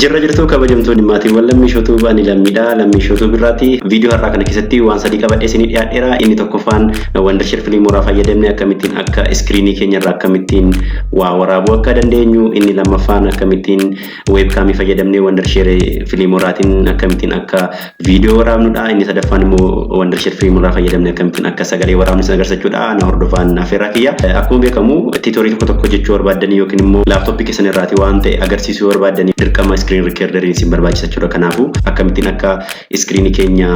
Jirra jirtuu kabajamtoonni maatiiwwan lammiishootuu baanii lammiishootuu birraati. Viidiyoo har'aa kana keessatti waan sadii qabadhee isinii dhiyaadheera. Inni tokkoffaan Wondershare Filmooraa fayyadamne akkamittiin akka iskiriinii keenyarraa akkamittiin waa waraabuu akka dandeenyu. Inni lammaffaan akkamittiin weebkaamii fayyadamnee Wondershare Filmooraatiin akkamittiin akka viidiyoo waraabnudha. Inni sadaffaan immoo Wondershare Filmooraa fayyadamne akkamittiin akka sagalee waraabnu isin agarsiisuudha. Na hordofaan affeerraa kiyya. Akkuma beekamu tiitoorii tokko tokko jechuu barbaaddanii yookiin immoo laaptooppii keessan irraati waan ta'e agarsiisuu barbaaddanii dirqama screen recorder isin barbaachisa jechuudha. Kanaafu akkamittiin akka screen keenya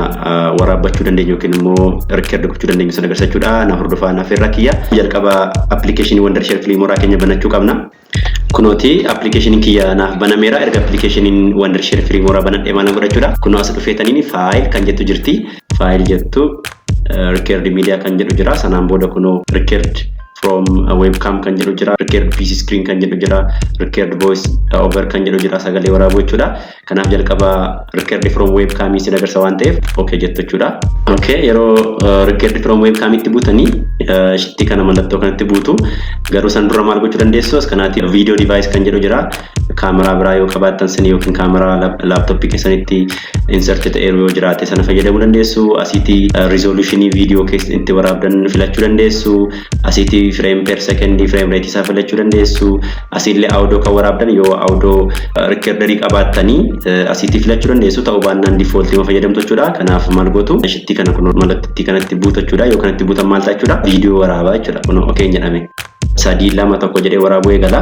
waraabbachuu dandeenyu yookiin immoo record gochuu dandeenyu isin agarsiisuudha. Na hordofaan affeerraa kiyya. Jalqaba application Wondershare Filmooraa keenya banachuu qabna. Kunooti application kiyya naaf banameera. Erga application Wondershare Filmooraa banadhee maal godhachuudha. Kunoo as dhufeetaniin file kan jettu jirti. File jettu record media kan jedhu jira. Sanaan booda kunoo record from webcam kan jedhu jira, record PC screen kan jedhu jira, record voice over kan jedhu jira, sagalee waraabuu jechuudha. Kanaaf jalqaba record from webcam isin agarsiisa waan ta'eef okay jettu jechuudha. Okay, yeroo record from webcam itti buutanii shitti kana mallattoo kanatti buutu. Garuu san dura maal gochuu dandeessu? As kanaatti video device kan jedhu jira. Kaameraa biraa yoo qabaattan sin yookiin kaameraa laaptooppii keessanitti insert ta'eeru yoo jiraate sana fayyadamuu dandeessu. Asitti resolutionii video keessatti waraabdan filachuu dandeessu. Asitti frame per second frame rate isaa filachuu dandeessu. Asillee audio kan waraabdan yoo audio recorderii qabaattanii asitti filachuu dandeessu. Ta'uu baannaan default ma fayyadamtu jechuudha. Kanaaf maal gootu? Shitti kana kun mallattoo kanatti buutachuudha. Yoo kanatti buutan maal ta'a jechuudha? Video waraabaa jechuudha. Kun okay jedhame. 3 2 1 jedhee waraabuu eegala.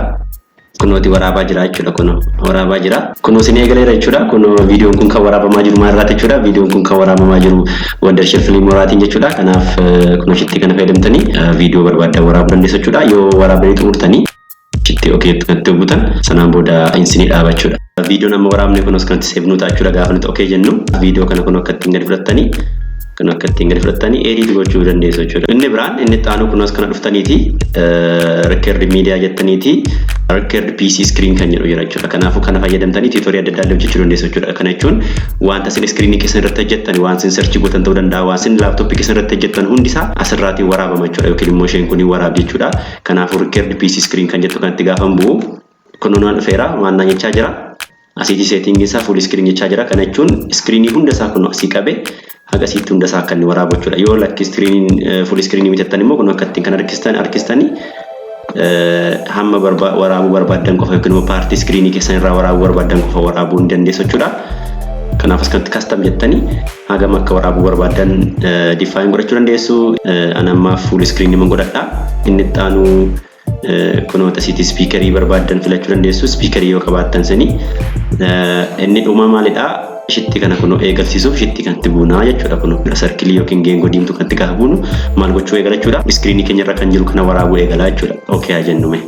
Kunooti waraabaa jira jechuudha. Kuno waraabaa jira. Kuno isin eegaleera jechuudha. Kuno viidiyoon kun kan waraabamaa jiru maal irraati jechuudha. Viidiyoon kun kan waraabamaa jiru Wondershare Filmooraatiin jechuudha. Kanaaf kuno shitti kana fayyadamtanii viidiyoo barbaaddan waraabuu dandeessu jechuudha. Yoo waraabanii xumurtanii shitti okay itti buutan sanaan booda isinii dhaaba jechuudha. Viidiyoon amma waraabne kunos kanatti save nu ta'a jechuudha. Gaafa nuti okay jennu viidiyoo kana kuno akka ittiin gadi fudhattanii kan akka ittiin gadi fudhattanii edit gochuu dandeessu jechuudha. Inni biraan inni xaanu kunos kana dhuftaniiti record media jettaniiti record PC screen kan jedhu jira jechuudha. Kanaafuu kana fayyadamtanii tiitoorii adda addaa hojjechuu dandeessu jechuudha. Kana jechuun wanta isin screen keessan irratti hojjettan waan isin search gootan ta'uu danda'a. Waan isin laaptooppii keessan irratti hojjettan hundi isaa asirraatii waraabama jechuudha. Yookiin immoo isheen kun waraabdi jechuudha. Kanaafuu record PC screen kan jettu kanatti gaafa bu'u kunuunaan dhufeera waan jechaa jira. Asitti setting isaa full screen jechaa jira. Kana jechuun screen hunda isaa kun asii qabe haga sitti hunda isaa kan waraabu jechuudha. Yoo lakki screen full screen bitattan immoo kun akka ittiin kan harkistanii hamma waraabuu barbaadan qofa yookiin immoo paartii screen keessan irraa waraabuu barbaadan qofa waraabuu ni dandeessu jechuudha. Kanaaf as kanatti custom jettanii hagam akka waraabuu barbaadan define godhachuu dandeessu. Ani amma full screen ni godhadha. Inni xaanu kunoota sitti speakerii barbaadan filachuu dandeessu. Speakerii yoo qabaattan sini inni dhuma maalidha? Shitti kana kuno eegalsiisuuf shitti kanatti buunaa jechuudha. Kuno sarkilii yookiin geengoo diimtuu kanatti gaafa buunu maal gochuu eegala jechuudha. Iskiriinii keenya irra kan jiru kana waraabuu eegala jechuudha. Okay haa jennume.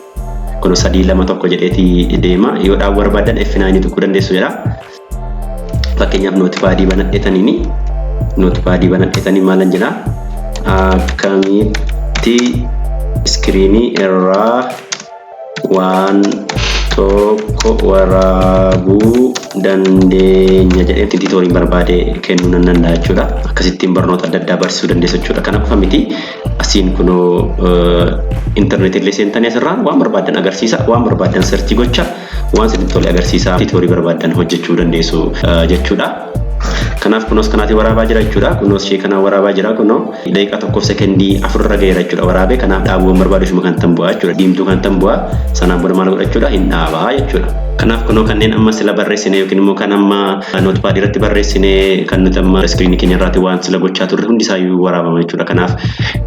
Kuno 3 2 1 jedheeti deema. Yoo dhaabuu barbaadan F9 tuquu dandeessu jedha. Fakkeenyaaf nootipaaddii banadheetanii maalan jedha? Akkamitti iskiriinii irraa waan tokko waraabuu dandeenya jedheetti tiitooriin barbaade kennuu nan danda'a jechuudha. Akkasittiin barnoota adda addaa barsiisuu dandeessu jechuudha. Kana qofa miti asiin kunoo interneetii illee seentanii asirraan waan barbaadan agarsiisa, waan barbaadan searchii gocha, waan sitti tole agarsiisa tiitoorii barbaadan hojjechuu dandeessu jechuudha. Kanaaf kunos kanaati waraabaa jira jechuudha. Kunos ishee kana waraabaa jira kunoo daqiiqaa tokkoof sekendii 4 irra gaheera jechuudha. Waraabee kanaaf dhaabuu barbaadu shuma kan tambu'aa jechuudha. Diimtuu kan tambu'aa sanaan booda maal godhachuudha hin dhaabaa jechuudha. Kanaaf kunoo kanneen amma sila barreessine yookiin immoo kan amma nootipaaddii irratti barreessine kan nuti amma iskiriinii keenya irratti waan sila gochaa turre hundi isaayyuu waraabama jechuudha. Kanaaf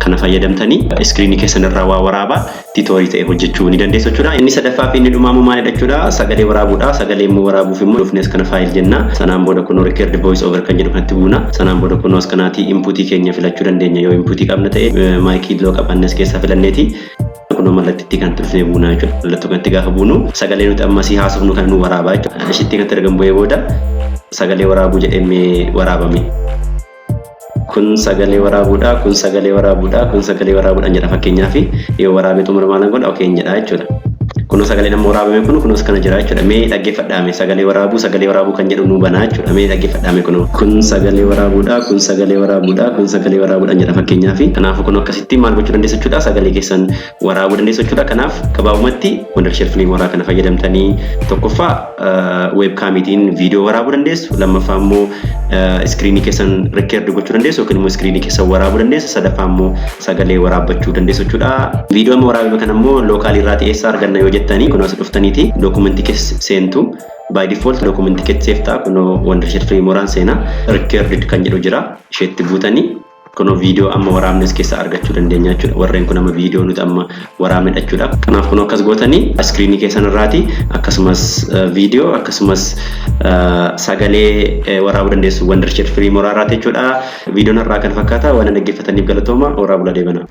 kana fayyadamtanii iskiriinii keessan irraa waa waraabaa tiitoorii ta'e hojjechuu ni dandeessu jechuudha. Inni sadaffaa fi inni dhumaamu maalidha jechuudha? Sagalee waraabuudha. Sagalee immoo waraabuuf immoo dhufnes kana faayil jenna. Sanaan booda kunoo record voice over kan jedhu kanatti buuna. Sanaan booda kunoos kanaati inputii keenya filachuu dandeenya. Yoo inputii qabna ta'e maayikii loo qabannes keessaa filanneeti. Kunoo mallattiitti kan turfee buunaa jechuudha. Mallattoo kanatti gaafa buunu sagalee nuti ammasii haasofnu kan nu waraabaa jechuudha. Ishitti kan argamu bu'ee booda sagalee waraabuu jedhamee waraabame. Kun sagalee waraabuudha. Kun sagalee waraabuudha. Kun sagalee waraabuudha jedha fakkeenyaaf yoo waraabee xumura maalan godha okay jedha jechuudha. Kuno sagalee nama waraabame kunos kana jira jechuudha. Mee dhaggeeffadhaame sagalee waraabuu kan jedhu nu banaa jechuudha. Mee dhaggeeffadhaame kun sagalee waraabuudha, kun sagalee waraabuudha, kun sagalee waraabuudha jedha fakkeenyaaf. Kanaafuu kun akkasitti maal gochuu dandeessu jechuudha. Sagalee keessan waraabuu dandeessu jechuudha. Kanaaf gabaabumatti Wondershare Filmora kana fayyadamtanii tokkoffaa webkaamiitiin viidiyoo waraabuu dandeessu, lammaffaa immoo iskiriinii keessan record gochuu dandeessu yookiin immoo iskiriinii keessan waraabuu dandeessu, sadaffaa immoo sagalee waraabbachuu dandeessu jechuudha. Viidiyoo amma waraabame kana immoo lookaalii irraa eessaa arganna yoo jettanii kun as dhuftaniiti dookumentii keessa seentu. By default dookumentii keessa seeftaa kunoo Wondershare Filmoraan seenaa recorded kan jedhu jira isheetti buutanii kunoo viidiyoo amma waraabnes keessa argachuu dandeenya jechuudha. Warreen kun amma viidiyoo nuti amma waraabne jechuudha. Kanaaf kunoo akkas gootanii iskiriinii keessan irraati akkasumas viidiyoo akkasumas sagalee waraabuu dandeessu Wondershare Filmora irraati jechuudha. Viidiyoon irraa kan fakkaata waan dhaggeeffataniif galatooma. Waraabuu deebana.